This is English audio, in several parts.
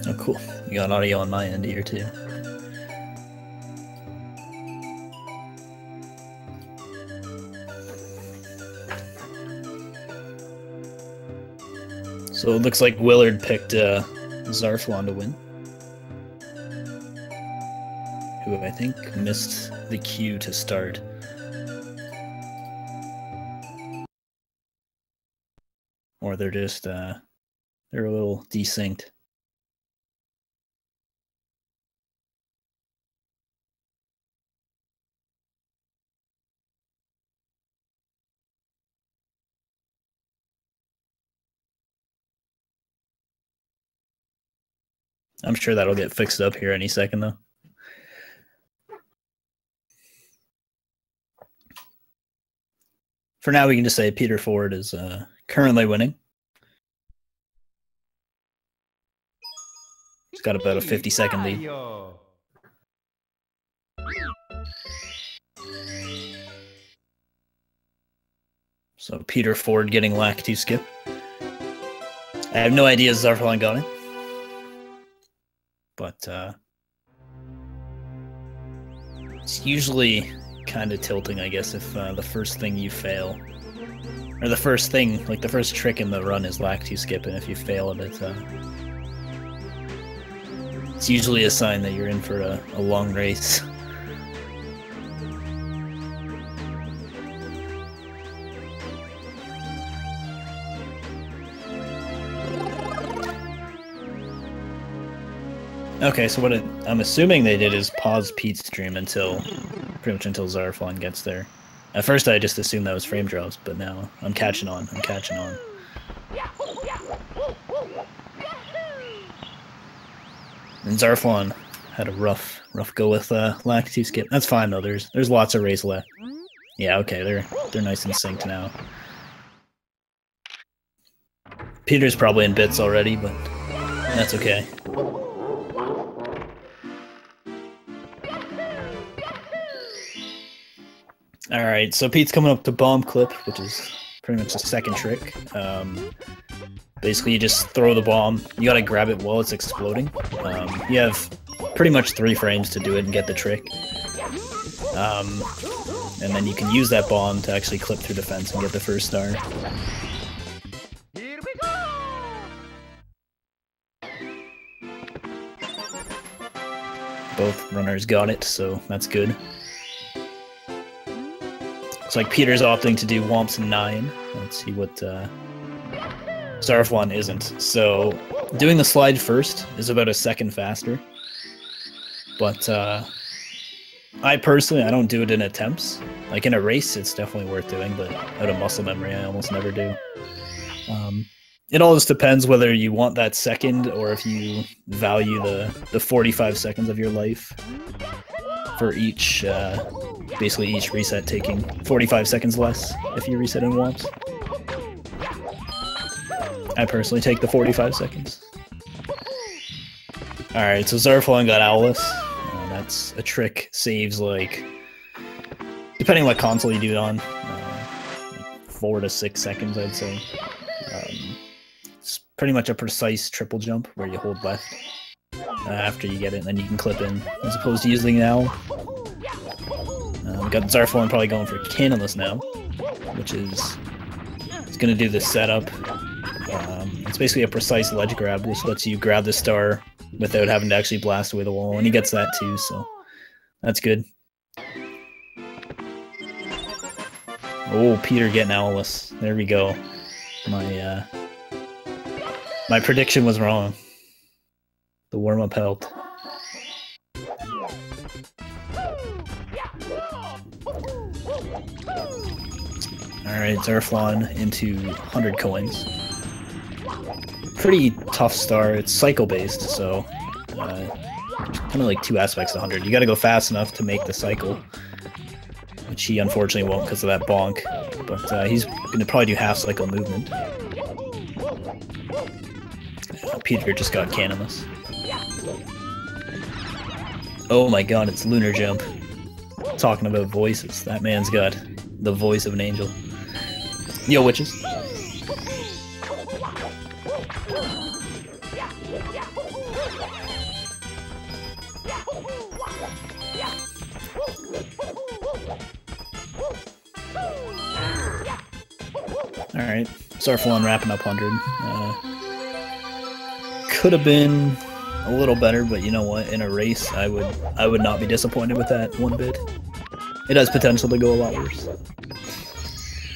Oh, cool. You got audio on my end here, too. So it looks like Willard picked Xarflon to win, who I think missed the cue to start. Or they're just, they're a little desynced. I'm sure that'll get fixed up here any second, though. For now, we can just say Peter Ford is currently winning. He's got about a 50-second lead. So Peter Ford getting lack to skip. I have no idea Xarflon got it. But it's usually kind of tilting, I guess, if the first thing you fail, or the first thing, like the first trick in the run is lack to skip, and if you fail it, it's usually a sign that you're in for a long race. Okay, so what I'm assuming they did is pause Pete's stream until, pretty much until Xarflon gets there. At first I just assumed that was frame drops, but now I'm catching on, I'm catching on. And Xarflon had a rough go with lack to skip. That's fine though, there's lots of race left. Yeah, okay, they're nice and synced now. Peter's probably in bits already, but that's okay. Alright, so Pete's coming up to bomb clip, which is pretty much the second trick. Basically, you just throw the bomb. You gotta grab it while it's exploding. You have pretty much 3 frames to do it and get the trick. And then you can use that bomb to actually clip through the fence and get the first star. Here we go! Both runners got it, so that's good. Looks like Peter's opting to do Womps 9. Let's see what Xarflon isn't. So doing the slide first is about a second faster. But I personally don't do it in attempts. Like in a race, it's definitely worth doing, but out of muscle memory, I almost never do. It all just depends whether you want that second or if you value the 45 seconds of your life for each, basically each reset taking 45 seconds less if you reset in Womps. I personally take the 45 seconds. Alright, so Xarflon got Owless. That's a trick, saves like, depending on what console you do it on, 4 to 6 seconds I'd say. It's pretty much a precise triple jump where you hold left after you get it and then you can clip in, as opposed to using an owl. We got Xarflon probably going for Cannonless now, which is, it's going to do the setup. It's basically a precise ledge grab, which lets you grab the star without having to actually blast away the wall, and he gets that too, so that's good. Oh, Peter getting Owless. There we go. My prediction was wrong. The warm-up helped. Alright, Xarflon into 100 coins. Pretty tough star. It's cycle-based, so kind of like 2 aspects to 100. You gotta go fast enough to make the cycle, which he unfortunately won't because of that bonk, but he's gonna probably do half cycle movement. Peter just got Cannonless. Oh my god, it's Lunar Jump. Talking about voices, that man's got the voice of an angel. Yo, witches. Alright, Xarflon wrapping up 100. Could have been a little better, but you know what? In a race, I would not be disappointed with that one bit. It has potential to go a lot worse.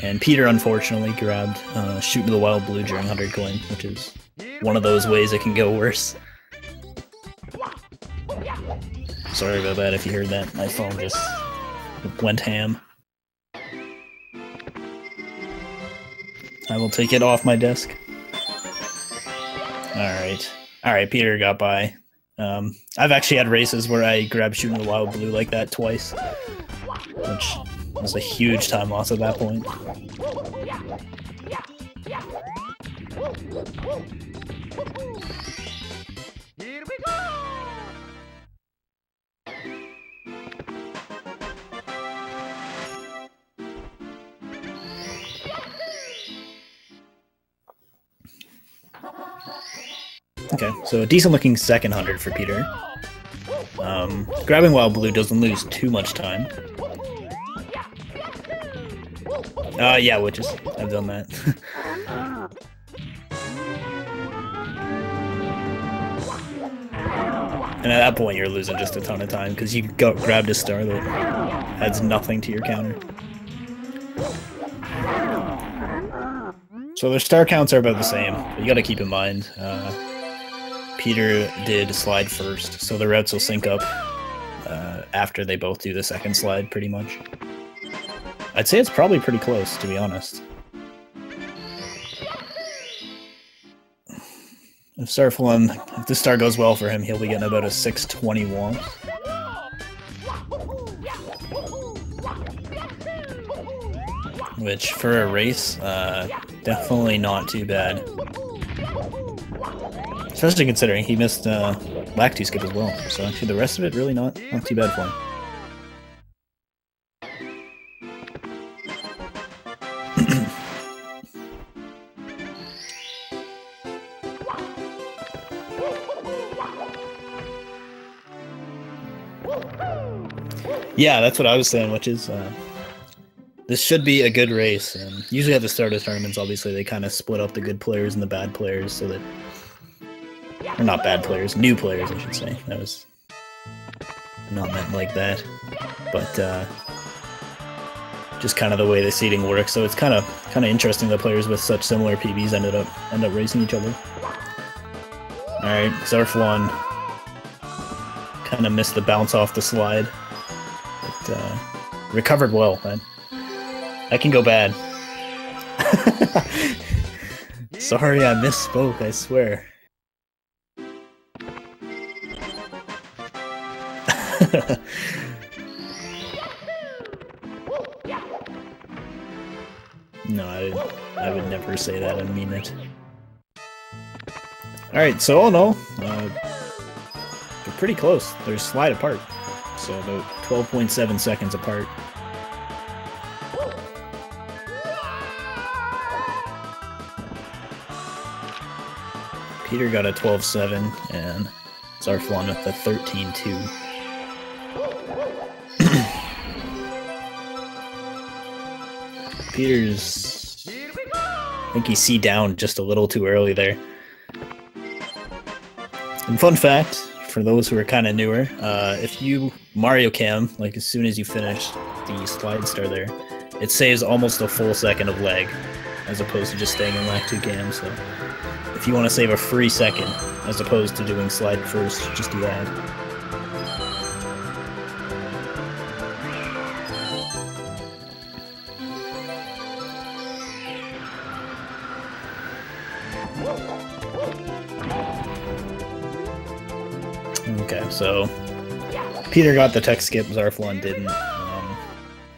And Peter unfortunately grabbed Shooting to the Wild Blue during 100 coin, which is one of those ways it can go worse. Sorry about that if you heard that. My phone just went ham. I will take it off my desk. Alright, Peter got by. I've actually had races where I grabbed Shooting the Wild Blue like that twice, which was a huge time loss at that point. Here we go! Okay, so a decent looking second 100 for Peter. Grabbing Wild Blue doesn't lose too much time. Yeah, witches. I've done that. And at that point you're losing just a ton of time, because you grabbed a star that adds nothing to your counter. So their star counts are about the same, but you gotta keep in mind, Peter did slide first, so the routes will sync up after they both do the second slide, pretty much. I'd say it's probably pretty close, to be honest. If Xarflon, if this star goes well for him, he'll be getting about a 621. Which, for a race, definitely not too bad. Especially considering he missed Lactu skip as well, so actually the rest of it really not too bad for him. Yeah, that's what I was saying, which is this should be a good race. And usually at the start of tournaments, obviously, they kind of split up the good players and the bad players so that... Or not bad players, new players, I should say. That was not meant like that. But just kind of the way the seeding works. So it's kind of interesting that players with such similar PBs end up racing each other. Alright, Xarflon kind of missed the bounce off the slide. But recovered well, man. That can go bad. Sorry, I misspoke, I swear. No, I would never say that and mean it. Alright, so all in all, they're pretty close. They're slide apart. So about 12.7 seconds apart. Peter got a 12.7 and Xarflon with a 13.2. Peter's... I think he C down just a little too early there. And fun fact, for those who are kind of newer, if you Mario Cam, like as soon as you finish the slide star there, it saves almost a full second of lag, as opposed to just staying in lag 2 cam, so if you want to save a free second, as opposed to doing slide first, just do that. Okay, so Peter got the tech skip, Xarflon didn't.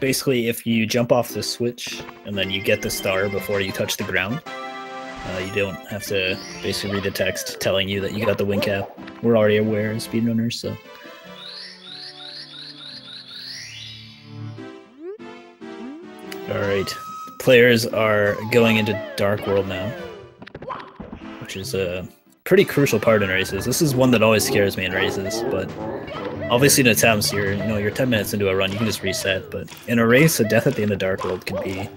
Basically, if you jump off the switch and then you get the star before you touch the ground, you don't have to basically read the text telling you that you got the wing cap. We're already aware as speedrunners, so. Alright, players are going into Dark World now, which is a pretty crucial part in races. This is one that always scares me in races, but obviously in attempts, you're 10 minutes into a run, you can just reset, but in a race, a death at the end of Dark World can be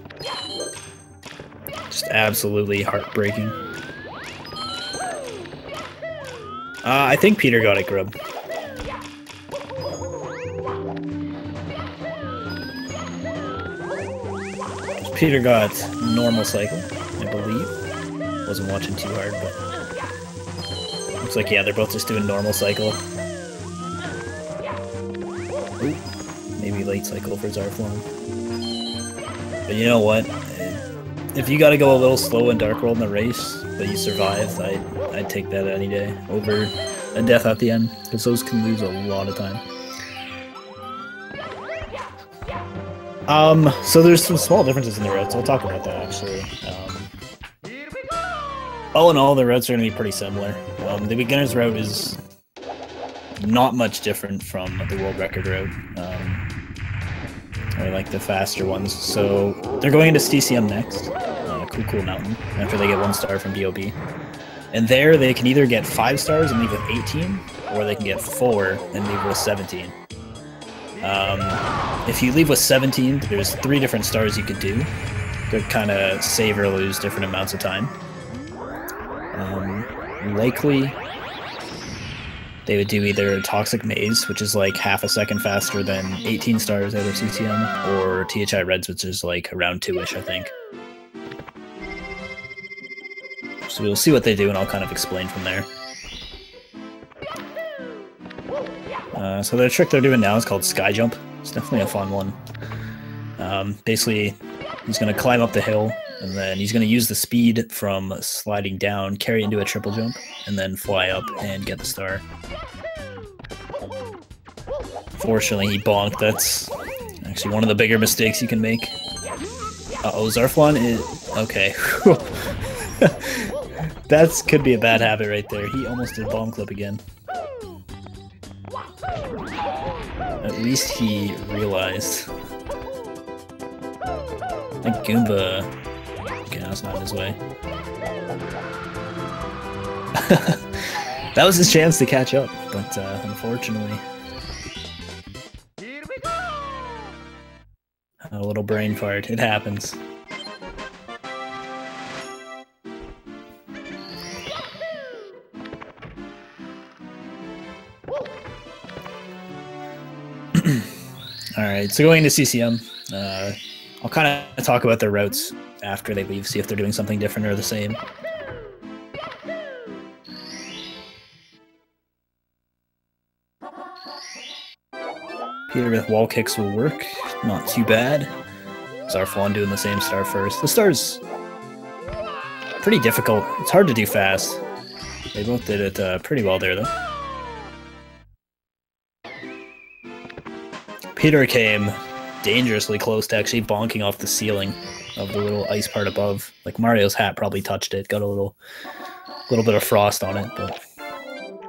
just absolutely heartbreaking. I think Peter got it, Grub. Peter got normal cycle, I believe. Wasn't watching too hard, but looks like, yeah, they're both just doing normal cycle. Ooh, maybe late cycle for Xarflon. But you know what? If you gotta go a little slow in Dark World in the race, but you survive, I'd take that any day over a death at the end, because those can lose a lot of time. So there's some small differences in the routes. I'll talk about that actually. All in all, the routes are going to be pretty similar. The beginner's route is not much different from the world record route, or like the faster ones. So they're going into CCM next, Cool Mountain, after they get 1 star from BOB. And there they can either get 5 stars and leave with 18, or they can get 4 and leave with 17. If you leave with 17, there's 3 different stars you could do. Could kind of save or lose different amounts of time. Likely, they would do either Toxic Maze, which is like half a second faster than 18 stars out of CCM, or THI Reds, which is like around 2-ish, I think. So we'll see what they do, and I'll kind of explain from there. So the trick they're doing now is called Sky Jump. It's definitely a fun one. Basically, he's going to climb up the hill, and then he's going to use the speed from sliding down, carry into a triple jump, and then fly up and get the star. Fortunately, he bonked. That's actually one of the bigger mistakes you can make. Uh-oh, Xarflon is... okay. That could be a bad habit right there. He almost did bomb clip again. At least he realized. I think Goomba... okay, that's not in his way. That was his chance to catch up, but unfortunately... a little brain fart. It happens. Alright, so going to CCM, I'll kind of talk about their routes after they leave, see if they're doing something different or the same. Peter with wall kicks will work, not too bad. Xarflon doing the same star first. The star's pretty difficult, it's hard to do fast. They both did it pretty well there though. Peter came dangerously close to actually bonking off the ceiling of the little ice part above. Like Mario's hat probably touched it, got a little bit of frost on it, but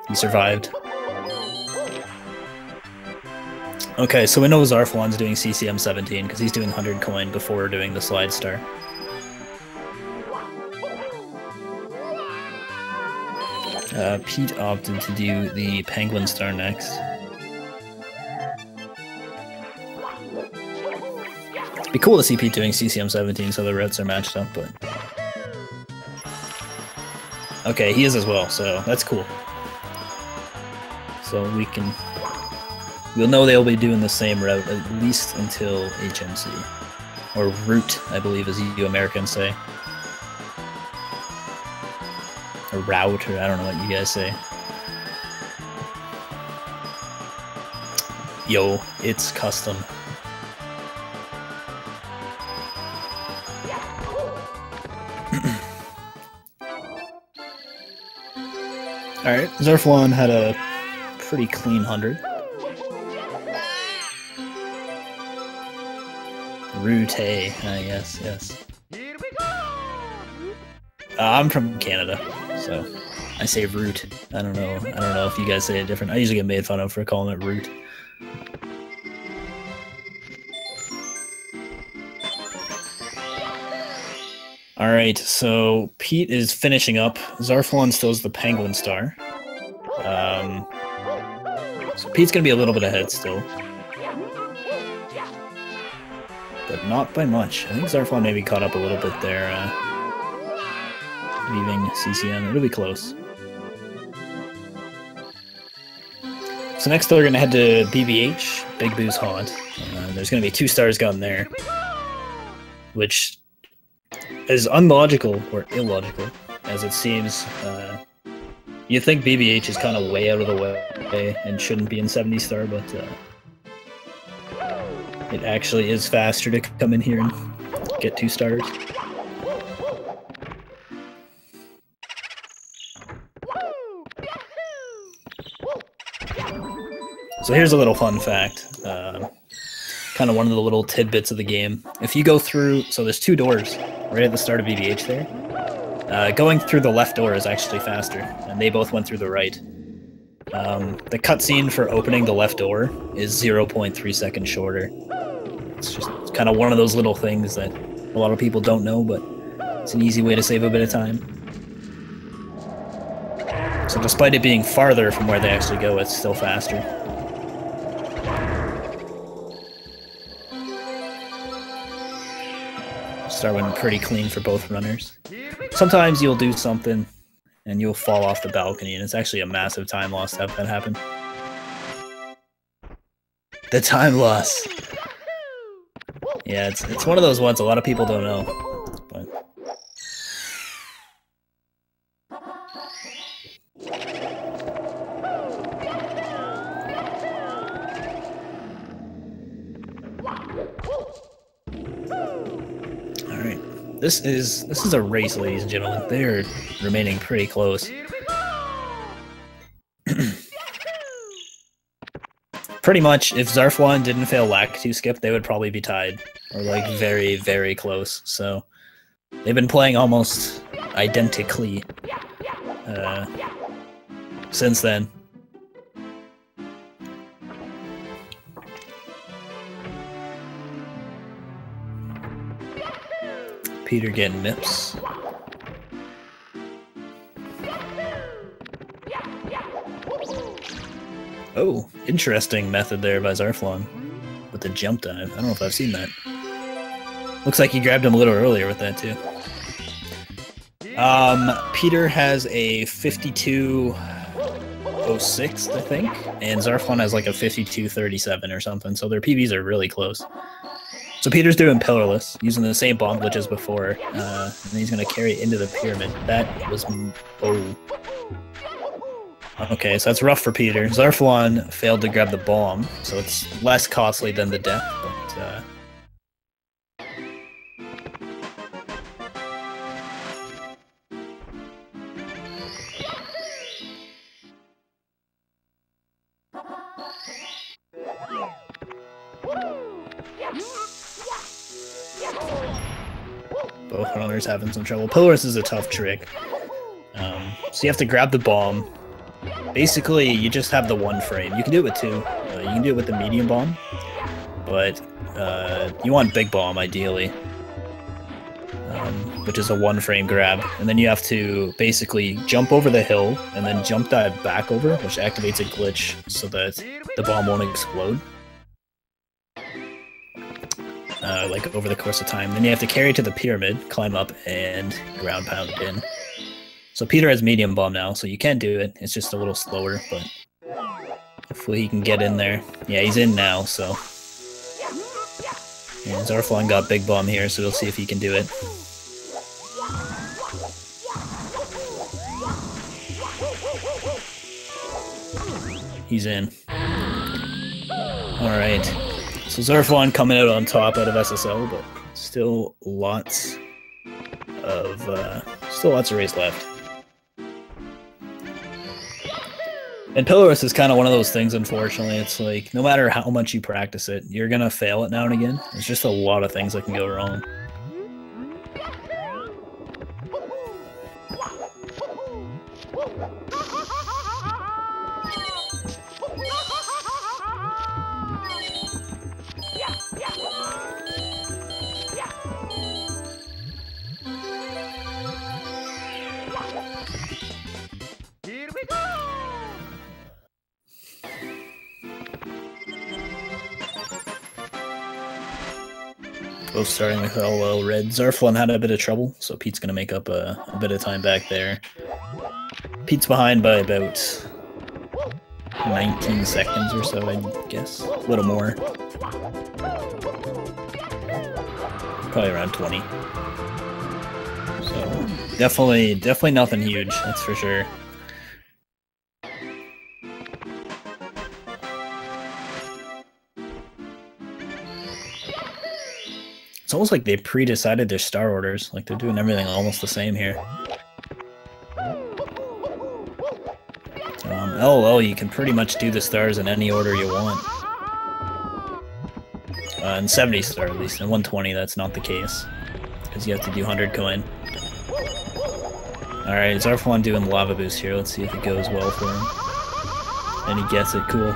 he survived. Okay, so we know Xarflon's doing CCM 17 because he's doing 100 coin before doing the slide star. Pete opted to do the penguin star next. It'd be cool to see Pete doing CCM 17 so the routes are matched up, but... okay, he is as well, so that's cool. So we'll know they'll be doing the same route at least until HMC. Or route, I believe, as you Americans say. Or route, or I don't know what you guys say. Yo, it's custom. Alright, Xarflon had a pretty clean 100. Route, yes. I'm from Canada, so I say route. I don't know if you guys say it different. I usually get made fun of for calling it route. All right, so Pete is finishing up. Xarflon still has the Penguin Star. So Pete's gonna be a little bit ahead still, but not by much. I think Xarflon maybe caught up a little bit there, leaving CCM. It'll be close. So next they're gonna head to BBH, Big Boo's Haunt. There's gonna be 2 stars gone there, which is unlogical or illogical, as it seems. You think BBH is kind of way out of the way and shouldn't be in 70 star, but it actually is faster to come in here and get 2 stars. So here's a little fun fact, kind of one of the little tidbits of the game. If you go through, so there's 2 doors right at the start of BBH there. Going through the left door is actually faster, and they both went through the right. The cutscene for opening the left door is 0.3 seconds shorter. It's kind of one of those little things that a lot of people don't know, but it's an easy way to save a bit of time. So despite it being farther from where they actually go, it's still faster. Start went pretty clean for both runners. Sometimes you'll do something and you'll fall off the balcony, and it's actually a massive time loss to have that happen. The time loss. Yeah, it's one of those ones a lot of people don't know. But alright. This is a race, ladies and gentlemen. They're remaining pretty close. Pretty much, if Xarflon didn't fail Lakitu skip, they would probably be tied. Or like very, very close. So they've been playing almost identically since then. Peter getting nips. Oh, interesting method there by Xarflon with the jump dive. I don't know if I've seen that. Looks like he grabbed him a little earlier with that too. Peter has a 52.06, I think, and Xarflon has like a 52.37 or something, so their PBs are really close. So Peter's doing pillarless, using the same bomb glitch as before, and then he's going to carry it into the pyramid. That was... oh. Okay, so that's rough for Peter. Xarflon failed to grab the bomb, so it's less costly than the death, but... both runners having some trouble. Pillarless is a tough trick. So you have to grab the bomb. Basically, you just have the 1 frame. You can do it with 2. You can do it with the medium bomb, but you want big bomb ideally, which is a 1 frame grab. And then you have to basically jump over the hill and then jump dive back over, which activates a glitch so that the bomb won't explode. Like over the course of time. Then you have to carry it to the pyramid, climb up, and ground pound it in. So Peter has medium bomb now, so you can do it. It's just a little slower, but hopefully he can get in there. Yeah, he's in now, so... yeah, Xarflon got big bomb here, so we'll see if he can do it. He's in. Alright. So Xarflon coming out on top out of SSL, but still lots of race left. And Pillarless is kind of one of those things, unfortunately. It's like, no matter how much you practice it, you're gonna fail it now and again. There's just a lot of things that can go wrong. Here we go! Both starting with LOL red. Xarflon had a bit of trouble, so Pete's going to make up a bit of time back there. Pete's behind by about 19 seconds or so, I guess. A little more. Probably around 20. So definitely nothing huge, that's for sure. It's almost like they pre-decided their star orders. Like they're doing everything almost the same here. LOL, you can pretty much do the stars in any order you want. In 70 star at least. In 120 that's not the case. Because you have to do 100 coin. Alright, Xarflon doing lava boost here. Let's see if it goes well for him. And he gets it, cool.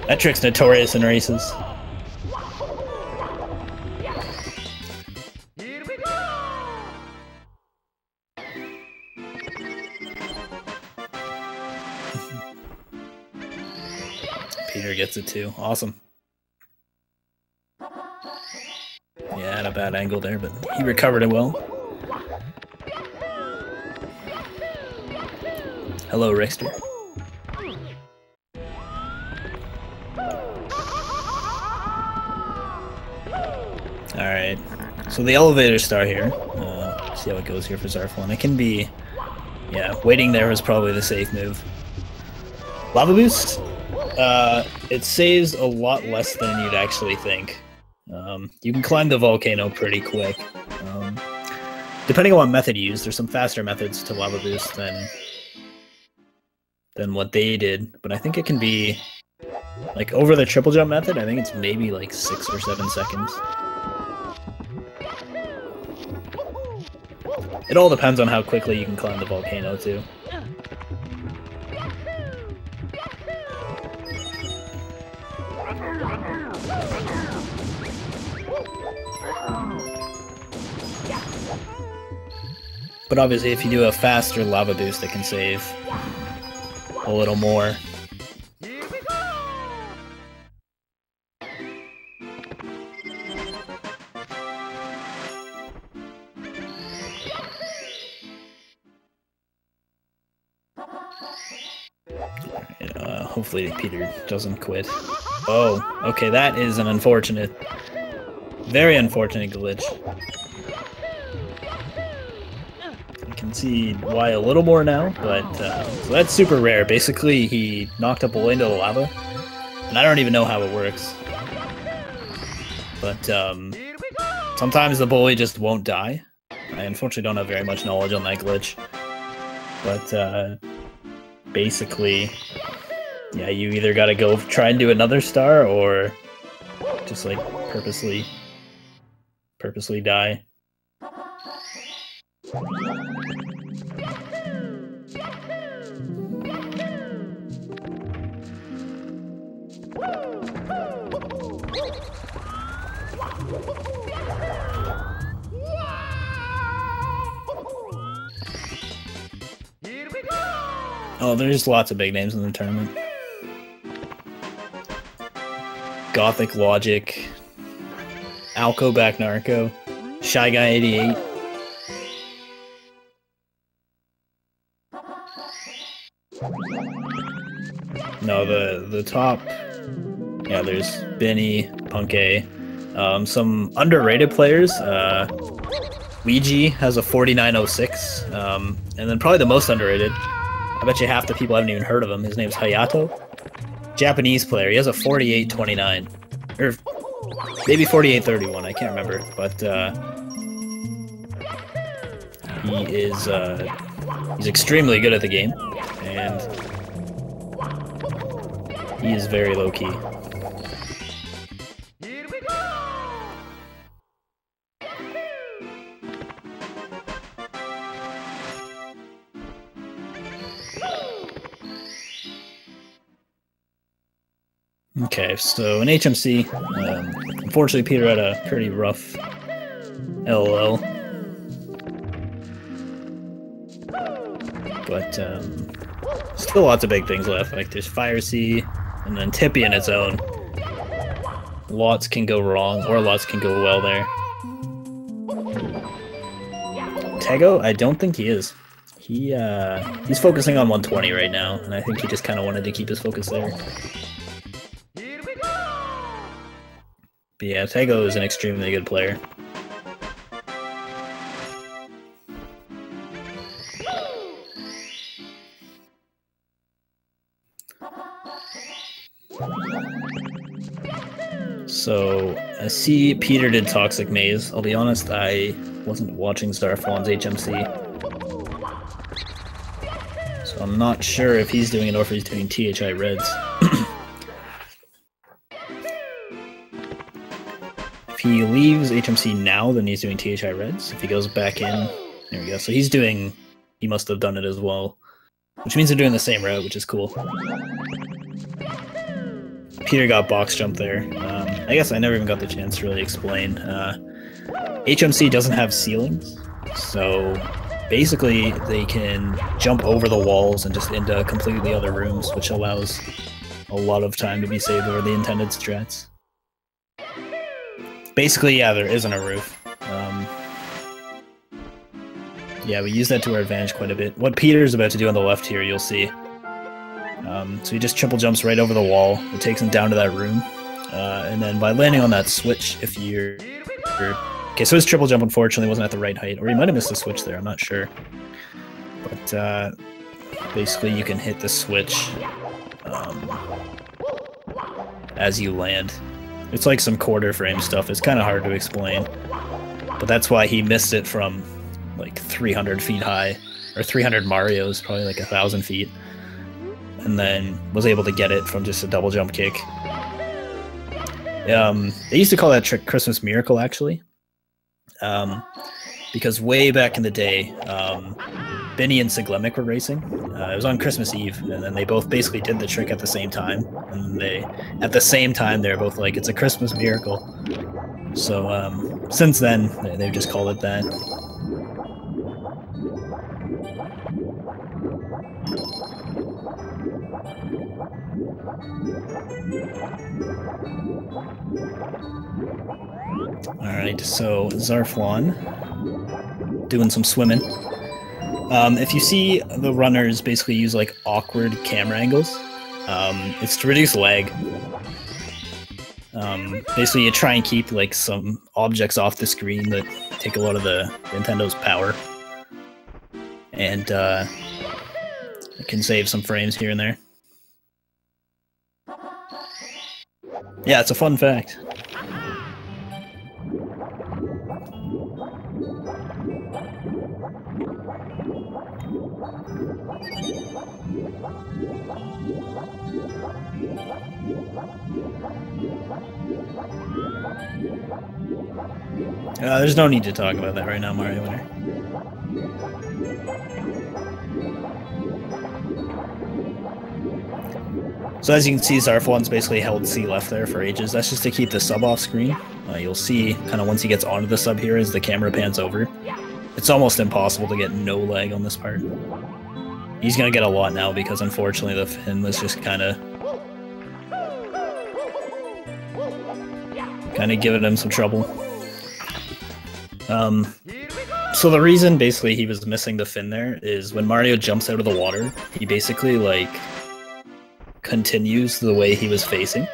That trick's notorious in races. Peter gets it too. Awesome. Yeah, had a bad angle there, but he recovered it well. Hello, Rickster. Alright, so the elevator star here. See how it goes here for Xarflon. It can be... Yeah, waiting there was probably the safe move. Lava boost? It saves a lot less than you'd actually think. You can climb the volcano pretty quick. Depending on what method you use, there's some faster methods to lava boost than what they did, but I think it can be like over the triple jump method. I think it's maybe like 6 or 7 seconds. It all depends on how quickly you can climb the volcano too. But obviously if you do a faster lava boost, it can save a little more. Hopefully Peter doesn't quit. Oh, okay, that is an unfortunate, very unfortunate glitch. You can see why a little more now, but so that's super rare. Basically, he knocked a bully into the lava, and I don't even know how it works. But sometimes the bully just won't die. I unfortunately don't have very much knowledge on that glitch. But basically, yeah, you either gotta go try and do another star, or just like purposely die. Oh, there's lots of big names in the tournament. Gothic Logic, Alco Back Narco, Shy Guy 88. No, the top. Yeah, there's Benny, Punke, some underrated players. Ouija has a 4906, and then probably the most underrated. I bet you half the people haven't even heard of him. His name's Hayato. Japanese player. He has a 4829, or maybe 4831. I can't remember, but he's extremely good at the game, and he is very low key. Okay, so in HMC, unfortunately Peter had a pretty rough LOL. but still lots of big things left. Like there's Fire Sea, and then Tippy in its own. Lots can go wrong, or lots can go well there. Tego, I don't think he is. He's focusing on 120 right now, and I think he just kind of wanted to keep his focus there. But yeah, Tego is an extremely good player. So, I see Peter did Toxic Maze. I'll be honest, I wasn't watching Xarflon's HMC. So I'm not sure if he's doing it or if he's doing THI Reds. If he leaves HMC now, then he's doing THI Reds. If he goes back in, there we go. So he's doing, he must have done it as well. Which means they're doing the same route, which is cool. Peter got box jump there. I guess I never even got the chance to really explain. HMC doesn't have ceilings, so basically they can jump over the walls and just into completely other rooms, which allows a lot of time to be saved over the intended strats. Basically, yeah, there isn't a roof. Yeah, we use that to our advantage quite a bit. What Peter's about to do on the left here, you'll see. So he just triple jumps right over the wall. It takes him down to that room. And then by landing on that switch, if you're... Okay, so his triple jump unfortunately wasn't at the right height. Or he might have missed the switch there, I'm not sure. But basically you can hit the switch as you land. It's like some quarter frame stuff. It's kind of hard to explain. But that's why he missed it from like 300 feet high. Or 300 Marios, probably like 1,000 feet. And then was able to get it from just a double jump kick. They used to call that trick Christmas Miracle, actually. Because way back in the day, Benny and Siglemic were racing. It was on Christmas Eve, and then they both basically did the trick at the same time. And at the same time, they're both like, it's a Christmas miracle. So since then, they've just called it that. Alright, so Xarflon doing some swimming. If you see the runners basically use like awkward camera angles, it's to reduce lag. Basically you try and keep like some objects off the screen that take a lot of the Nintendo's power. And it can save some frames here and there. Yeah, it's a fun fact. There's no need to talk about that right now, Mario Winner. So as you can see, Xarflon's basically held C left there for ages. That's just to keep the sub off screen. You'll see, kind of once he gets onto the sub here, as the camera pans over, it's almost impossible to get no lag on this part. He's gonna get a lot now because unfortunately the fin was just kind of giving him some trouble. So the reason basically he was missing the fin there is when Mario jumps out of the water, he basically like continues the way he was facing.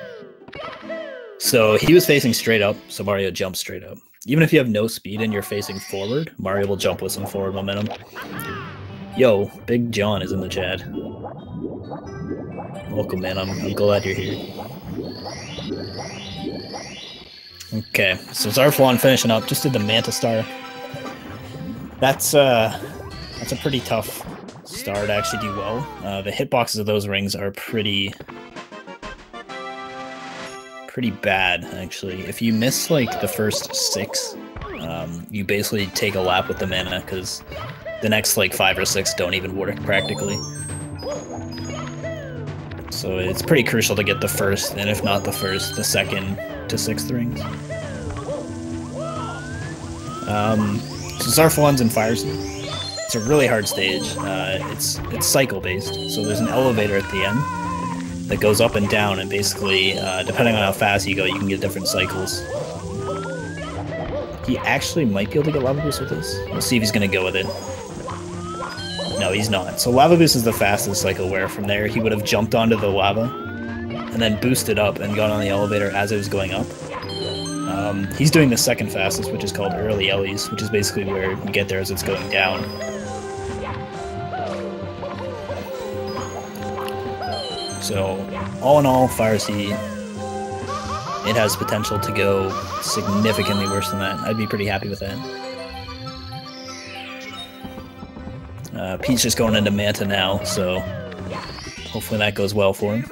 So he was facing straight up, so Mario jumps straight up. Even if you have no speed and you're facing forward, Mario will jump with some forward momentum. Yo, Big John is in the chat. Welcome, man. I'm glad you're here. Okay, so Xarflon finishing up. Just did the Manta Star. That's a pretty tough star to actually do well. The hitboxes of those rings are pretty bad, actually. If you miss like the first 6, you basically take a lap with the mana because the next like 5 or 6 don't even work practically. So it's pretty crucial to get the first, and if not the first, the 2nd to 6th rings. So Xarflon's in Fire Sea. It's a really hard stage. It's cycle based, so there's an elevator at the end that goes up and down, and basically, depending on how fast you go, you can get different cycles. He actually might be able to get Lava Boost with this. We'll see if he's going to go with it. No, he's not. So Lava Boost is the fastest cycle, where from there he would have jumped onto the lava and then boosted up and gone on the elevator as it was going up. He's doing the second fastest, which is called Early Ellies, which is basically where you get there as it's going down. So, all in all, Fire Sea, it has potential to go significantly worse than that. I'd be pretty happy with that. Pete's just going into Manta now, so hopefully that goes well for him.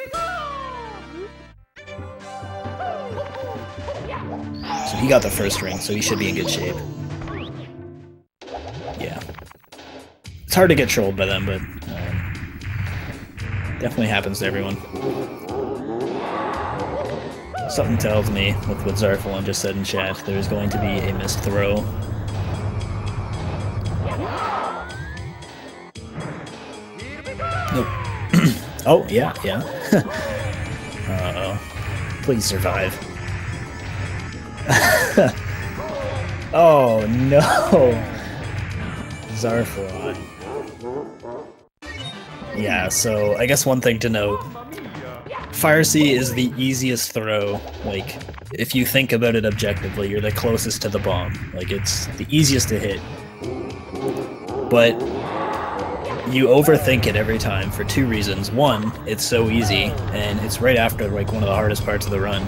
So he got the first ring, so he should be in good shape. Yeah. It's hard to get trolled by them, but definitely happens to everyone. Something tells me, with what Xarflon just said in chat, there's going to be a missed throw. Nope. Oh, yeah. Uh-oh. Please survive. Oh, no! Xarflon. Yeah, so I guess one thing to note, Fire Sea is the easiest throw. Like, if you think about it objectively, you're the closest to the bomb. Like, it's the easiest to hit. But you overthink it every time for two reasons. One, it's so easy, and it's right after, like, one of the hardest parts of the run.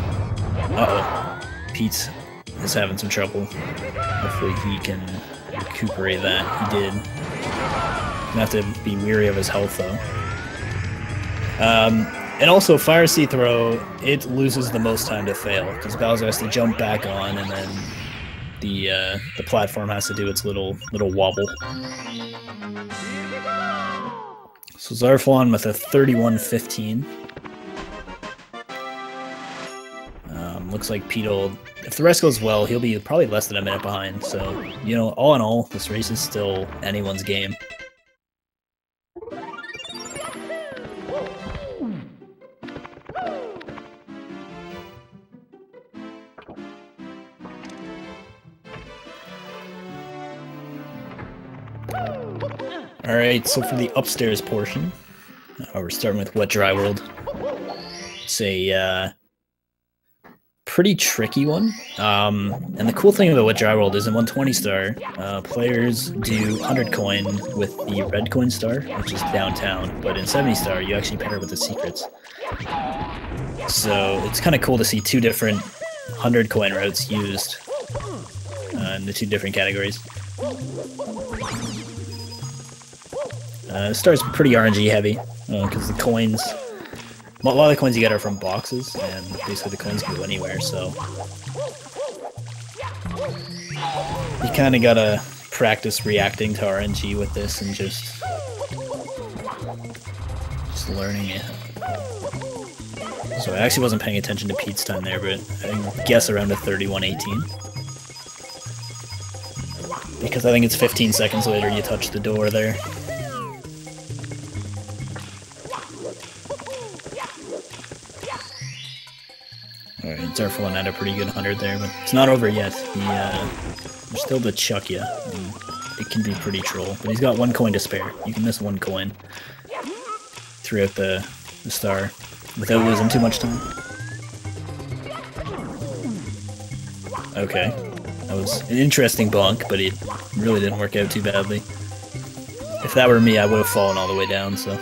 Uh-oh. Pete is having some trouble. Hopefully he can recuperate that. He did. Gonna have to be weary of his health, though. And also, Fire Sea throw, it loses the most time to fail, because Bowser has to jump back on, and then the platform has to do its little wobble. So Xarflon with a 31-15. Looks like Pete will, if the rest goes well, he'll be probably less than a minute behind. So, you know, all in all, this race is still anyone's game. Alright, so for the upstairs portion, we're starting with Wet Dry World. It's a pretty tricky one. And the cool thing about Wet Dry World is in 120 star, players do 100 coin with the red coin star, which is downtown, but in 70 star, you actually pair it with the secrets. So it's kind of cool to see two different 100 coin routes used in the two different categories. Star's pretty RNG heavy, because the coins, a lot of the coins you get are from boxes, and basically the coins can go anywhere, so you kind of gotta practice reacting to RNG with this and just learning it. So I actually wasn't paying attention to Pete's time there, but I guess around a 31:18. Because I think it's 15 seconds later you touch the door there. Alright, Xarflon had a pretty good 100 there, but it's not over yet. There's still the chuck ya, and it can be pretty troll. But he's got one coin to spare. You can miss one coin throughout the star without losing too much time. Okay, that was an interesting bonk, but it really didn't work out too badly. If that were me, I would have fallen all the way down, so...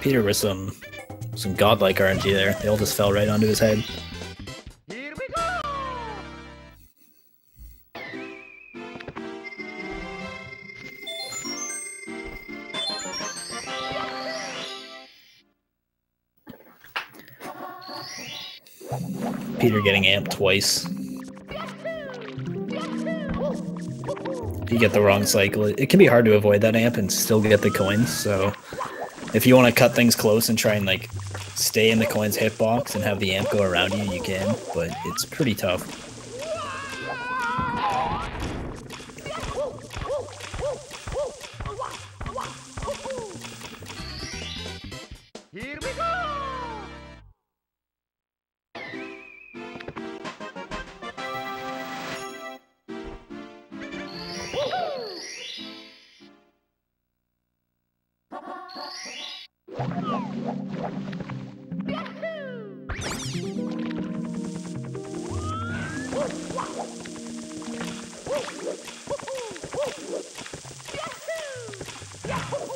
Peter with some godlike RNG there. They all just fell right onto his head. Here we go! Peter getting amped twice. If you get the wrong cycle, it can be hard to avoid that amp and still get the coins, so if you want to cut things close and try and like stay in the coins hitbox and have the amp go around you, you can, but it's pretty tough.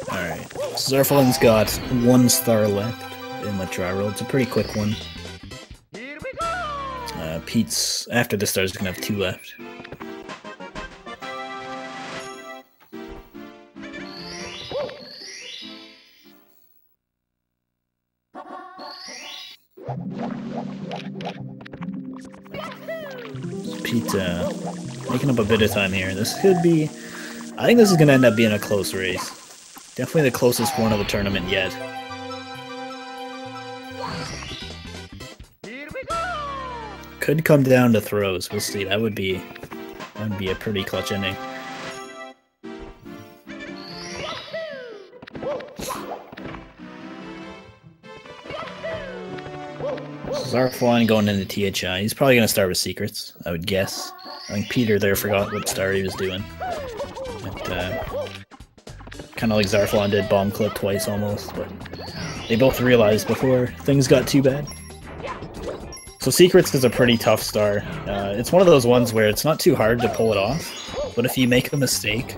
Alright, Xarflon's got 1 star left in the try roll. It's a pretty quick one. Pete's, after the stars, gonna have 2 left. Pete making up a bit of time here. This could be... I think this is going to end up being a close race. Definitely the closest one of the tournament yet. Could come down to throws. We'll see. That would be a pretty clutch ending. Xarflon going into THI. He's probably going to start with secrets, I would guess. I think Peter there forgot what star he was doing. Kind of like Xarflon did bomb clip twice almost, but they both realized before things got too bad. So secrets is a pretty tough star. It's one of those ones where it's not too hard to pull it off, but if you make a mistake,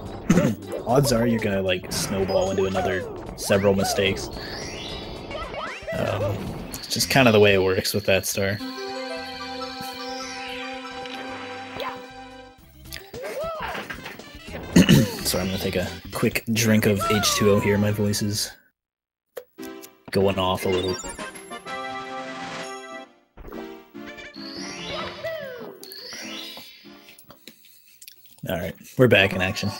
odds are you're going to like snowball into another several mistakes. It's just kind of the way it works with that star. So I'm going to take a quick drink of H2O here. My voice is going off a little. Alright, we're back in action.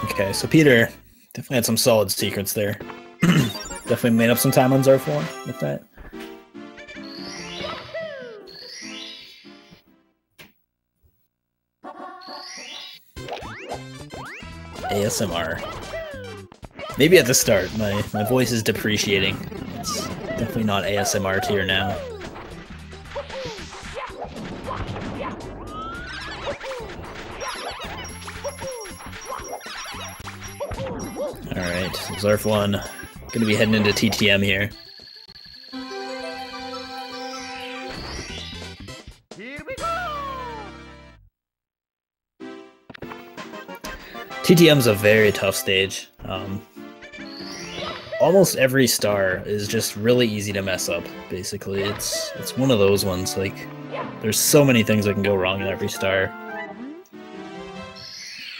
Okay, so Peter definitely had some solid secrets there. Definitely made up some time on Xarflon with that. ASMR. Maybe at the start, my voice is depreciating. It's definitely not ASMR tier now. Alright, so Xarflon gonna be heading into TTM here. TTM's a very tough stage. Almost every star is just really easy to mess up, basically. It's one of those ones, like, there's so many things that can go wrong in every star.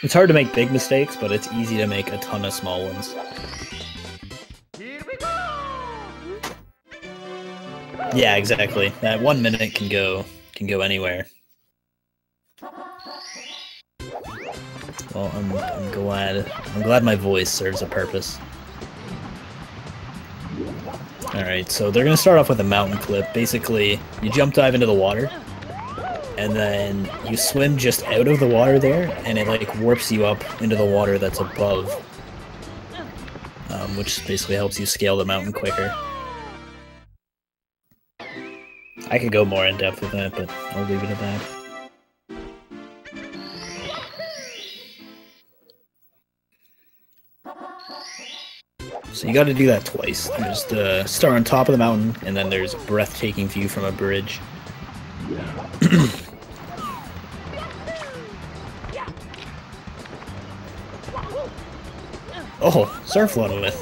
It's hard to make big mistakes, but it's easy to make a ton of small ones. Yeah, exactly. That 1 minute can go anywhere. Well, I'm glad my voice serves a purpose. Alright, so they're gonna start off with a mountain clip. Basically, you jump dive into the water, and then you swim just out of the water there, and it like warps you up into the water that's above, which basically helps you scale the mountain quicker. I could go more in depth with that, but I'll leave it at that. So you gotta do that twice. There's the star on top of the mountain, and then there's a breathtaking view from a bridge. Oh, Xarflon with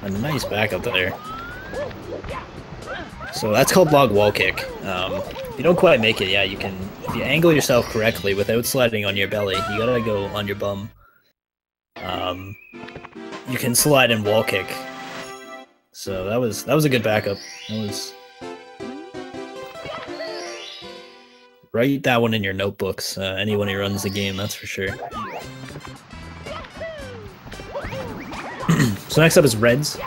a nice backup there. So that's called log wall kick. If you don't quite make it, yeah, you can. If you angle yourself correctly without sliding on your belly, you gotta go on your bum. You can slide and wall kick. So that was a good backup. That was. Write that one in your notebooks. Anyone who runs the game, that's for sure. So next up is Reds.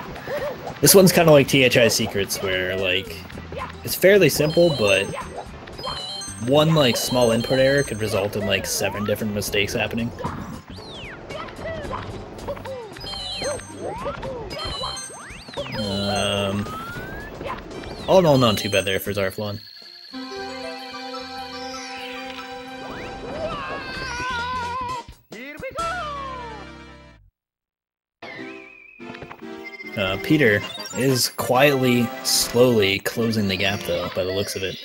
This one's kind of like THI Secrets, where like it's fairly simple, but one like small input error could result in like 7 different mistakes happening. All in all, not too bad there for Xarflon. Peter is quietly, slowly closing the gap, though, by the looks of it.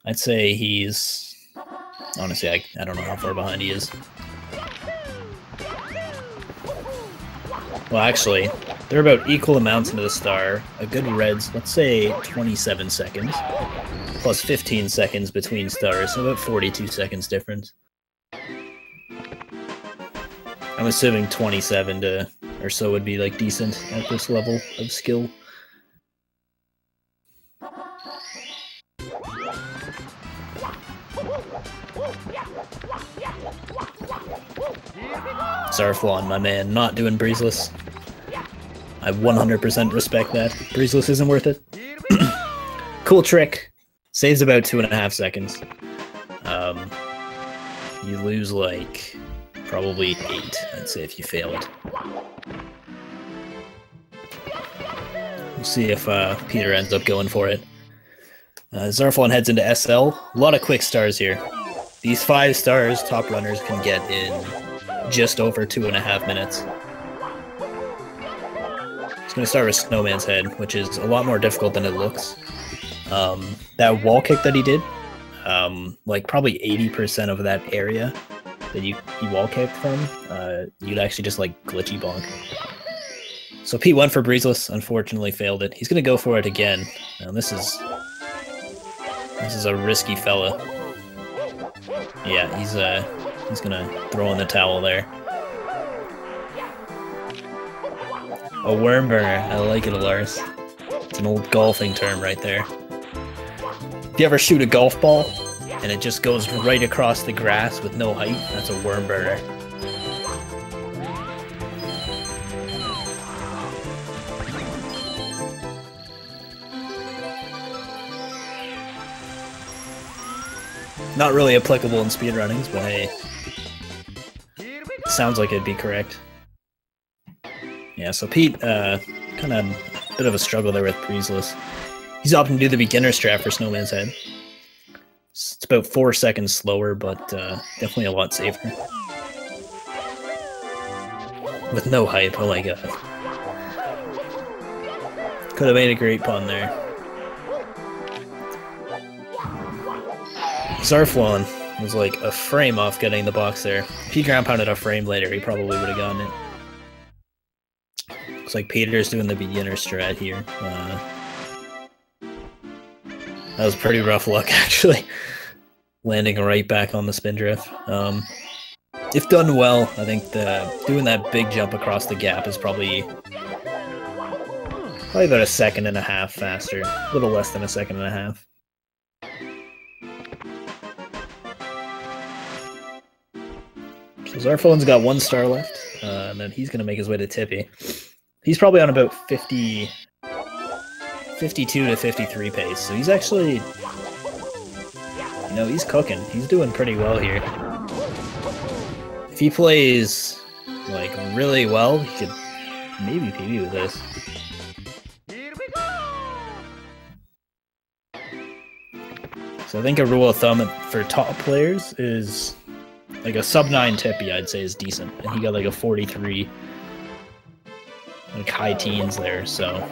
I'd say he's... Honestly, I don't know how far behind he is. Well, actually, they're about equal amounts into the star. A good Reds, let's say 27 seconds, plus 15 seconds between stars, so about 42 seconds difference. I'm assuming 27 to or so would be like decent at this level of skill. Xarflon, my man, not doing breezeless. I 100% respect that. Breezeless isn't worth it. Cool trick. Saves about 2.5 seconds. You lose like probably 8, I'd say, if you fail it. We'll see if Peter ends up going for it. Xarflon heads into SL. A lot of quick stars here. These 5 stars top runners can get in just over 2.5 minutes. It's going to start with Snowman's Head, which is a lot more difficult than it looks. That wall kick that he did, like probably 80% of that area that he wall kicked from, you'd actually just like glitchy bonk. So Pete went for breezeless, unfortunately failed it. He's going to go for it again. Now this is a risky fella. Yeah, he's gonna throw in the towel there. A worm burner, I like it, Lars. It's an old golfing term right there. If you ever shoot a golf ball and it just goes right across the grass with no height, that's a worm burner. Not really applicable in speedrunnings, but hey, sounds like it'd be correct. Yeah, so Pete, kind of a bit of a struggle there with breezeless. He's opting to do the beginner strat for Snowman's Head. It's about 4 seconds slower, but definitely a lot safer. With no hype, oh my god. Could have made a great pun there. Xarflon was like a frame off getting the box there. If he ground pounded a frame later, he probably would have gotten it. Looks like Peter's doing the beginner strat here. That was pretty rough luck, actually. Landing right back on the spin drift. If done well, I think doing that big jump across the gap is probably about 1.5 seconds faster. A little less than 1.5 seconds. So Xarflon's got 1 star left, and then he's going to make his way to Tippy. He's probably on about 52 to 53 pace, so he's actually, you know, he's cooking. He's doing pretty well here. If he plays, like, really well, he could maybe PB with this. So I think a rule of thumb for top players is like a sub-9 Tippy, I'd say, is decent. And he got like a 43, like high teens there. So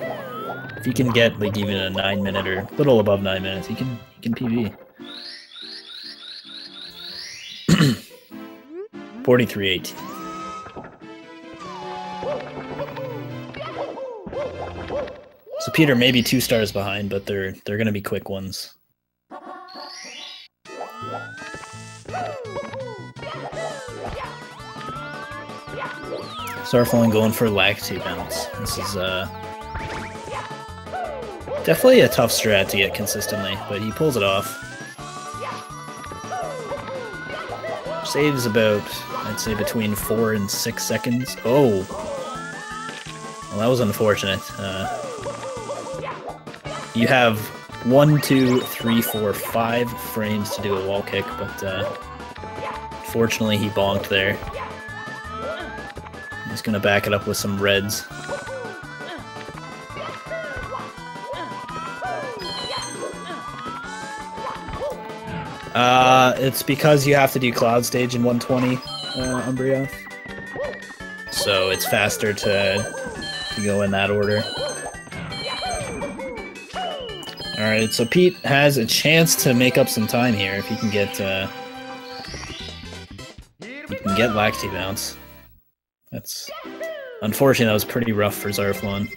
if he can get like even a 9-minute or a little above 9 minutes, he can PB. 43.18. So Peter may be 2 stars behind, but they're going to be quick ones. Xarflon going for lactate bounce. This is definitely a tough strat to get consistently, but he pulls it off. Saves about, I'd say, between 4 and 6 seconds. Oh! Well, that was unfortunate. You have 1, 2, 3, 4, 5 frames to do a wall kick, but fortunately he bonked there. He's gonna back it up with some reds. It's because you have to do Cloud Stage in 120, Umbreoth. So it's faster to go in that order. Alright, so Pete has a chance to make up some time here if he can get Lacti Bounce. That's unfortunate, that was pretty rough for Xarflon.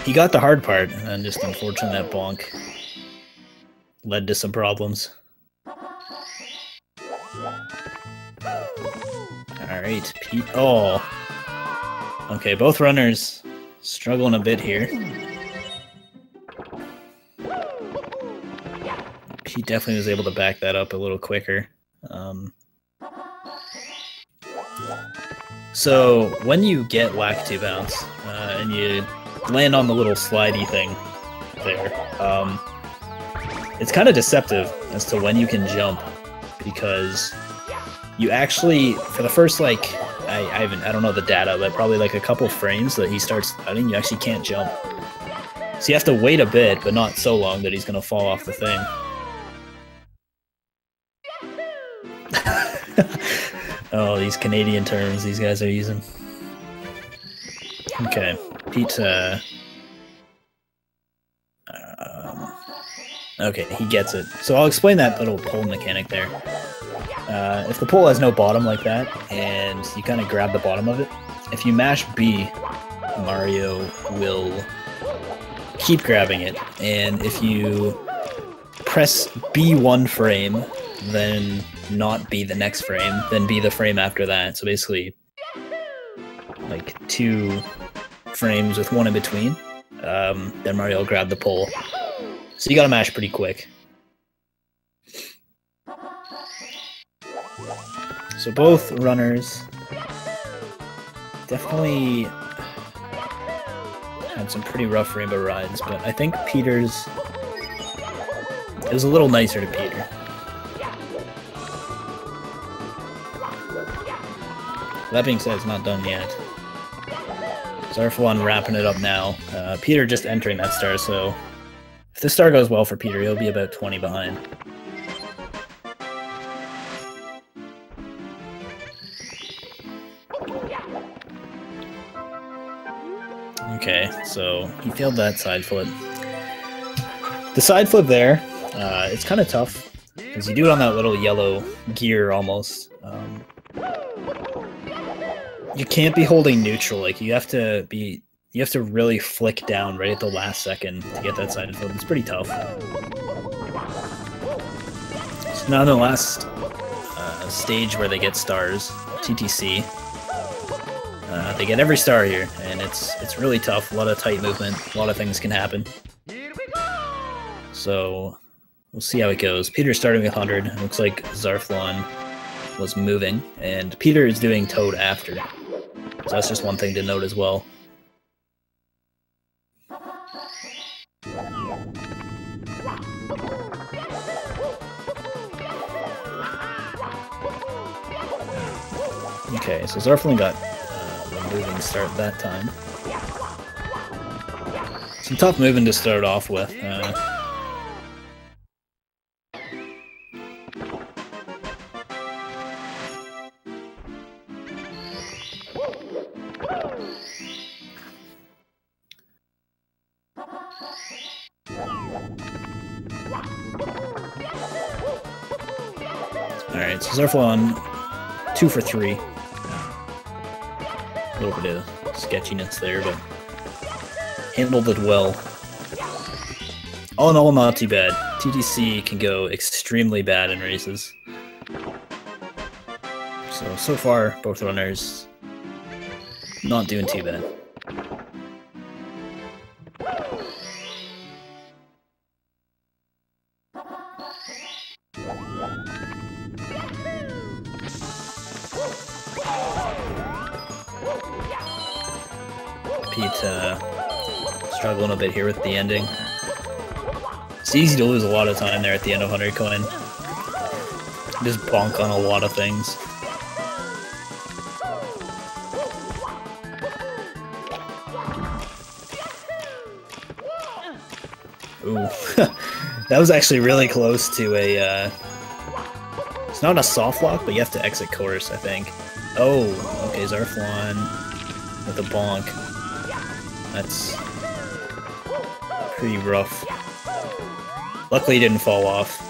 He got the hard part, and just unfortunate that bonk led to some problems. Alright, Pete. Oh. Okay, both runners struggling a bit here. Pete definitely was able to back that up a little quicker. So, when you get Lacti Bounce, and you land on the little slidey thing there, it's kind of deceptive as to when you can jump, because you actually, for the first, like, I don't know the data, but probably like a couple frames that he starts sliding, you actually can't jump. So you have to wait a bit, but not so long that he's going to fall off the thing. Oh, these Canadian terms these guys are using. Okay, Pete, okay, he gets it. So I'll explain that little pull mechanic there. If the pole has no bottom like that, and you kind of grab the bottom of it, if you mash B, Mario will keep grabbing it, and if you press B one frame, then not be the next frame, then be the frame after that. So basically, like 2 frames with 1 in between, then Mario will grab the pole. So you gotta mash pretty quick. So both runners definitely had some pretty rough rainbow rides, but I think Peter's, it was a little nicer to Peter. That being said, it's not done yet. Xarflon wrapping it up now. Peter just entering that star, so if the star goes well for Peter, he'll be about 20 behind. Okay, so he failed that side flip. The side flip there, it's kind of tough, because you do it on that little yellow gear almost. You can't be holding neutral, like you have to really flick down right at the last second to get that side flip. It's pretty tough. So now in the last stage where they get stars, TTC, they get every star here, and it's really tough. A lot of tight movement, a lot of things can happen. So we'll see how it goes. Peter's starting with 100. It looks like Xarflon was moving, and Peter is doing Toad after. So that's just one thing to note as well. Okay, so Xarflon got the moving start that time. Some tough moving to start off with. Alright, so Xarflon 2 for 3. A little bit of sketchiness there, but handled it well. All in all, not too bad. TTC can go extremely bad in races. So far, both runners not doing too bad. Pete struggling a bit here with the ending. It's easy to lose a lot of time there at the end of 100 coin. Just bonk on a lot of things. Ooh, that was actually really close to a, it's not a soft lock, but you have to exit course, I think. Oh, okay, Xarflon with a bonk. That's pretty rough. Luckily he didn't fall off.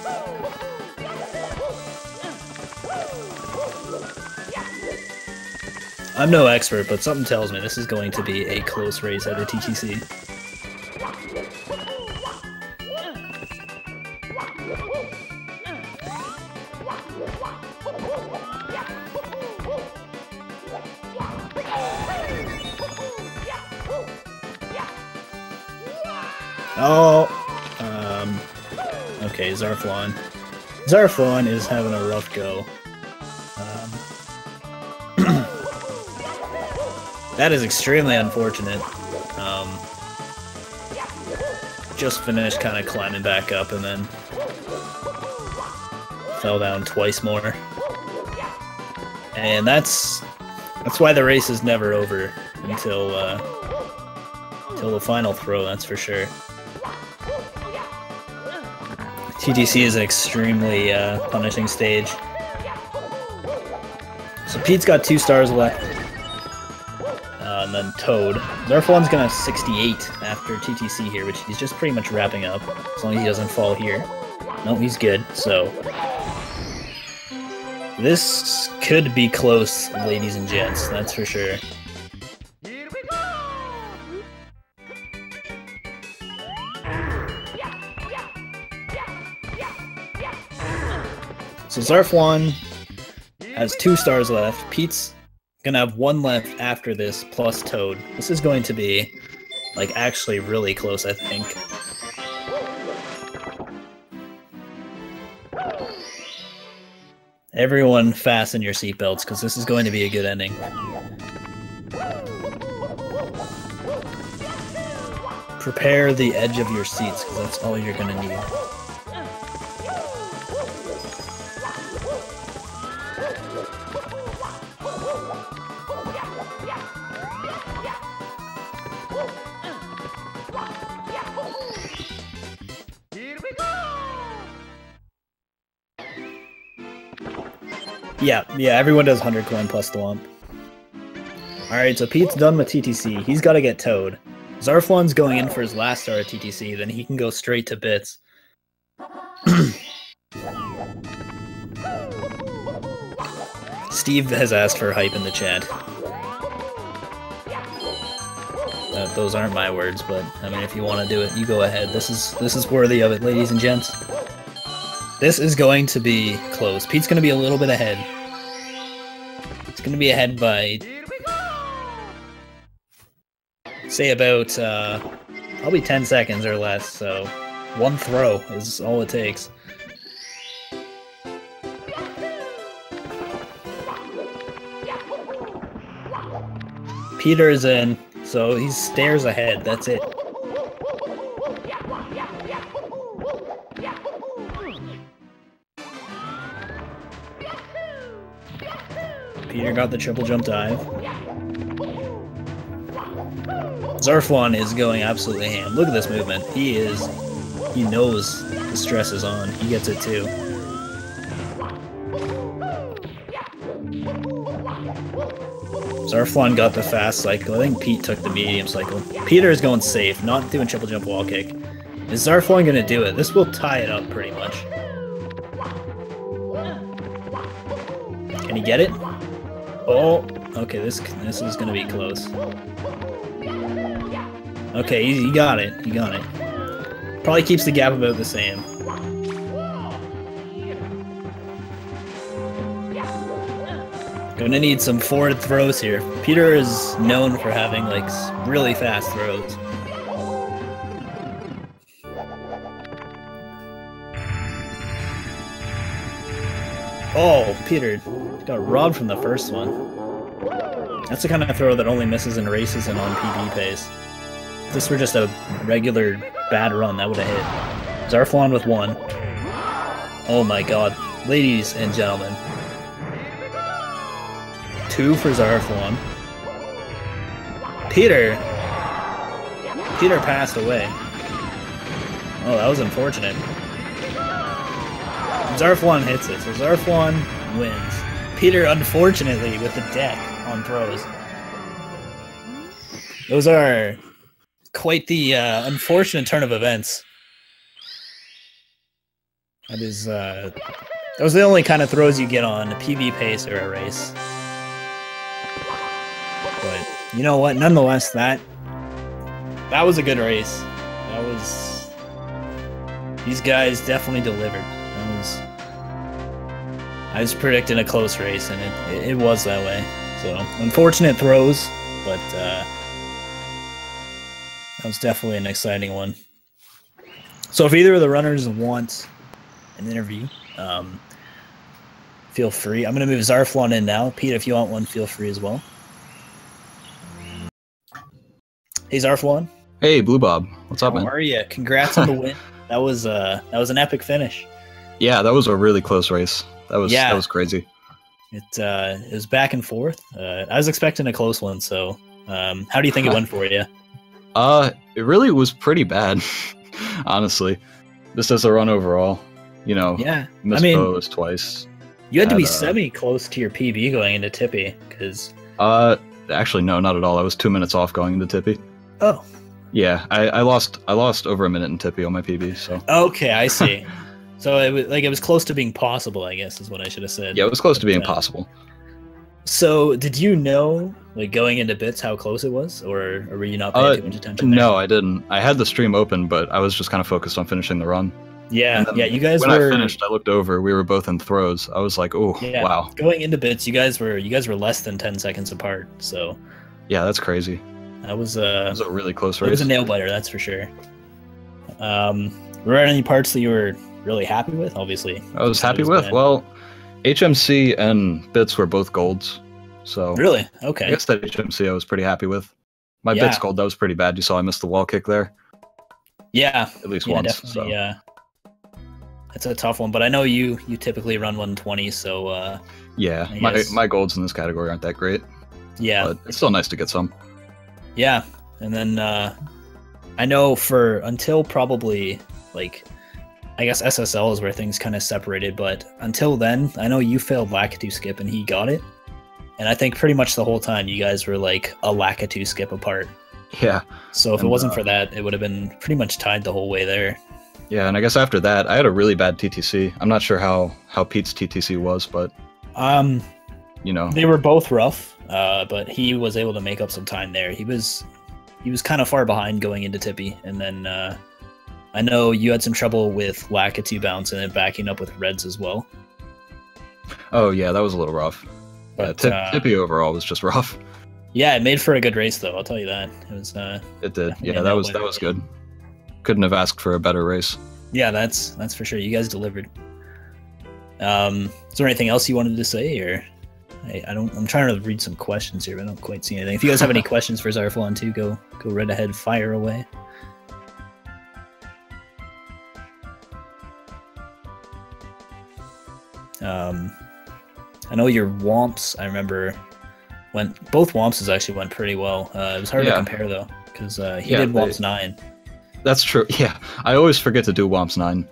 I'm no expert, but something tells me this is going to be a close race at the TTC. Oh, okay, Xarflon. Xarflon is having a rough go. That is extremely unfortunate. Just finished kind of climbing back up and then fell down twice more. And that's why the race is never over until the final throw, that's for sure. TTC is an extremely punishing stage. So Pete's got 2 stars left. And then Toad. Xarflon's gonna have 68 after TTC here, which he's just pretty much wrapping up, as long as he doesn't fall here. No, he's good, so... This could be close, ladies and gents, that's for sure. Here we go! So Xarflon has 2 stars left. Pete's gonna have 1 left after this, plus Toad. This is going to be, like, actually really close, I think. Everyone fasten your seatbelts, because this is going to be a good ending. Prepare the edge of your seats, because that's all you're gonna need. Yeah, everyone does 100 coin plus the lump. Alright, so Pete's done with TTC. He's got to get Toad. Xarflon's going in for his last star at TTC, then he can go straight to bits. Steve has asked for hype in the chat. Those aren't my words, but I mean, if you want to do it, you go ahead. This is worthy of it, ladies and gents. This is going to be close. Pete's going to be a little bit ahead. It's going to be ahead by, say, about probably 10 seconds or less, so 1 throw is all it takes. Peter is in, so he's stairs ahead, that's it. Peter got the triple jump dive. Xarflon is going absolutely ham. Look at this movement. He knows the stress is on. He gets it too. Xarflon got the fast cycle. I think Pete took the medium cycle. Peter is going safe, not doing triple jump wall kick. Is Xarflon going to do it? This will tie it up pretty much. Can he get it? Oh, okay, this is going to be close. Okay, he got it. He got it. Probably keeps the gap about the same. Gonna need some forward throws here. Peter is known for having, like, really fast throws. Oh, Peter got robbed from the first one. That's the kind of throw that only misses in races and on PB pace. If this were just a regular bad run, that would have hit. Xarflon with 1. Oh my god. Ladies and gentlemen. 2 for Xarflon. Peter passed away. Oh, that was unfortunate. Xarflon hits it, so Xarflon wins. Peter, unfortunately, with the deck on throws. Those are quite the unfortunate turn of events. That is, those are the only kind of throws you get on a PB pace or a race. But you know what? Nonetheless, that was a good race. That was, these guys definitely delivered. I was predicting a close race, and it was that way. So unfortunate throws, but that was definitely an exciting one. So if either of the runners want an interview, feel free. I'm going to move Xarflon in now. Pete, if you want one, feel free as well. Hey, Xarflon. Hey, Blue Bob. What's up, man? How are you? Congrats on the win. That was an epic finish. Yeah, that was a really close race. That was crazy. It was back and forth. I was expecting a close one. So, how do you think it went for you? It really was pretty bad, honestly. Just as a run overall, you know. Yeah, missed pose twice. You had to be semi-close to your PB going into Tippy, because... Actually, no, not at all. I was 2 minutes off going into Tippy. Oh. Yeah, I lost over a minute in Tippy on my PB, so... Okay, I see. So it was close to being possible, I guess, is what I should have said. Yeah, it was close to being possible. So, did you know, like, going into bits, how close it was? Or were you not paying too much attention there? No, I didn't. I had the stream open, but I was just kind of focused on finishing the run. Yeah, you guys when I finished, I looked over. We were both in throws. I was like, "Oh, yeah, wow!" Going into bits, you guys were less than 10 seconds apart. So, yeah, that's crazy. That was a really close race. It was a nail biter, that's for sure. Were there any parts that you were really happy with? Obviously, I was happy with. Bad. Well, HMC and bits were both golds. So really, okay. I guess that HMC I was pretty happy with. My bits gold, that was pretty bad. You saw I missed the wall kick there. Yeah, at least once. So. Yeah. It's a tough one, but I know you typically run 120, so yeah, my golds in this category aren't that great. Yeah, but it's still nice to get some. Yeah, and then I know until probably like I guess SSL is where things kind of separated, but until then, I know you failed Lakitu skip and he got it, and I think pretty much the whole time you guys were like a Lakitu skip apart. Yeah. So if it wasn't for that, it would have been pretty much tied the whole way there. Yeah, and I guess after that, I had a really bad TTC. I'm not sure how Pete's TTC was, but you know, they were both rough. But he was able to make up some time there. He was kind of far behind going into Tippy, and then I know you had some trouble with Lakitu bounce and then backing up with reds as well. Oh yeah, that was a little rough. But Tippy overall was just rough. Yeah, it made for a good race though. I'll tell you that. It was. It did. Yeah, that was good. Couldn't have asked for a better race. Yeah, that's for sure. You guys delivered. Is there anything else you wanted to say, or I'm trying to read some questions here, but I don't quite see anything. If you guys have any questions for Xarflon too, go right ahead, fire away. I know your Womps, I remember, both Wompses actually went pretty well. It was hard to compare though, because he did Womps 9. That's true. Yeah, I always forget to do Womps 9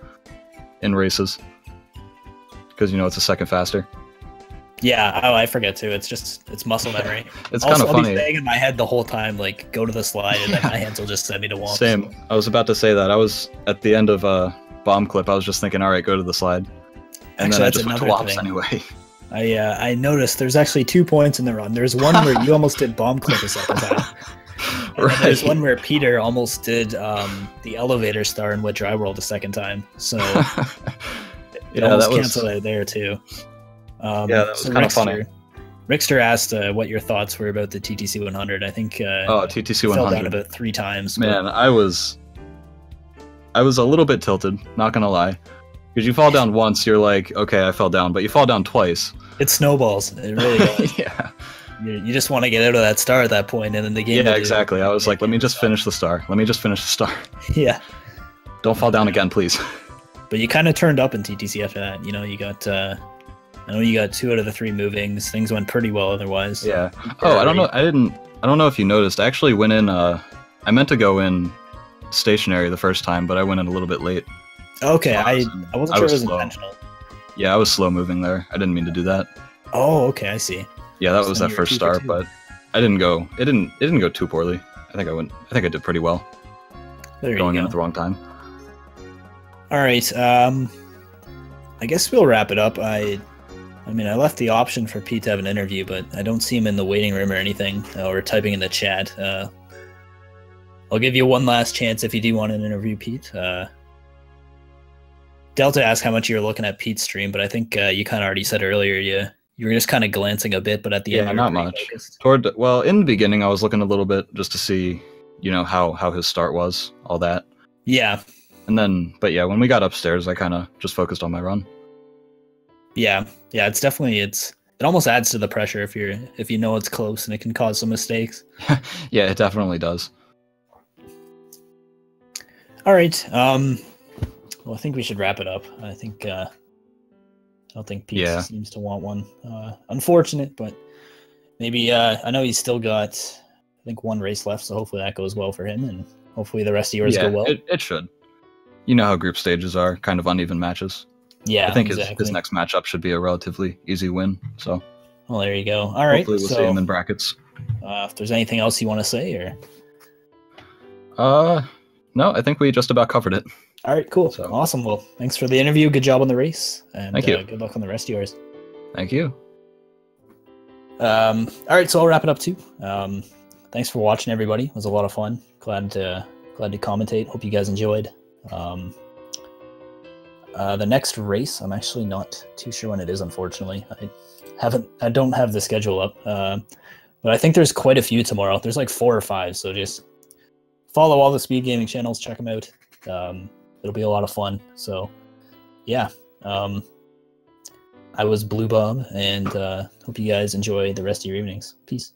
in races because you know it's a second faster. Yeah, I forget too. It's muscle memory. It's kind of funny. I'll be saying in my head the whole time, like go to the slide, and then my hands will just send me to Womps. Same. I was about to say that. I was at the end of a bomb clip. I was just thinking, all right, go to the slide, and then I just went to Womps anyway. I noticed there's actually 2 points in the run. There's one where you almost did bomb clip a second time. Right. There's one where Peter almost did the elevator star in Wet Dry World a second time, so it almost canceled out there too. Yeah, that was kind of funny. Rickster asked what your thoughts were about the TTC 100. I think TTC 100 fell down about 3 times. Man, I was a little bit tilted, not gonna lie, because you fall down once, you're like, okay, I fell down, but you fall down twice. It snowballs. It really does. Yeah. You just want to get out of that star at that point, and then the game. Yeah, exactly. I was like, let me just finish the star. Let me just finish the star. Yeah. Don't fall down again, please. But you kind of turned up in TTC after that. You know, you got. I know you got 2 out of the 3 movings. Things went pretty well otherwise. Yeah. Oh, I don't know. I don't know if you noticed. I actually went in. I meant to go in stationary the first time, but I went in a little bit late. Okay, so I wasn't sure it was intentional. Yeah, I was slow moving there. I didn't mean to do that. Oh, okay, I see. Yeah, that was that first start, but I didn't go. It didn't go too poorly. I think I did pretty well. Going in at the wrong time. All right. I guess we'll wrap it up. I mean, I left the option for Pete to have an interview, but I don't see him in the waiting room or anything, or typing in the chat. I'll give you one last chance if you do want an interview, Pete. Delta asked how much you were looking at Pete's stream, but I think you kind of already said earlier you were just kind of glancing a bit, but at the end, not much. Well, in the beginning, I was looking a little bit just to see, you know, how his start was, all that. Yeah. And then, but yeah, when we got upstairs, I kind of just focused on my run. Yeah, it's definitely it almost adds to the pressure if you know it's close and it can cause some mistakes. Yeah, it definitely does. All right. Well, I think we should wrap it up. I think I don't think Pete seems to want one. Unfortunate, but maybe I know he's still got I think 1 race left, so hopefully that goes well for him, and hopefully the rest of yours go well. It should. You know how group stages are, kind of uneven matches. Yeah, I think his next matchup should be a relatively easy win. So, well, there you go. All right, hopefully we'll see him in brackets. If there's anything else you want to say, or no, I think we just about covered it. All right, cool, awesome. Well, thanks for the interview. Good job on the race, and thank you. Good luck on the rest of yours. Thank you. All right, so I'll wrap it up too. Thanks for watching, everybody. It was a lot of fun. Glad to commentate. Hope you guys enjoyed. The next race, I'm actually not too sure when it is, unfortunately. I don't have the schedule up, but I think there's quite a few tomorrow. There's like 4 or 5, so just follow all the speed gaming channels, check them out. It'll be a lot of fun. So yeah, I was Blue Bob, and hope you guys enjoy the rest of your evenings. Peace.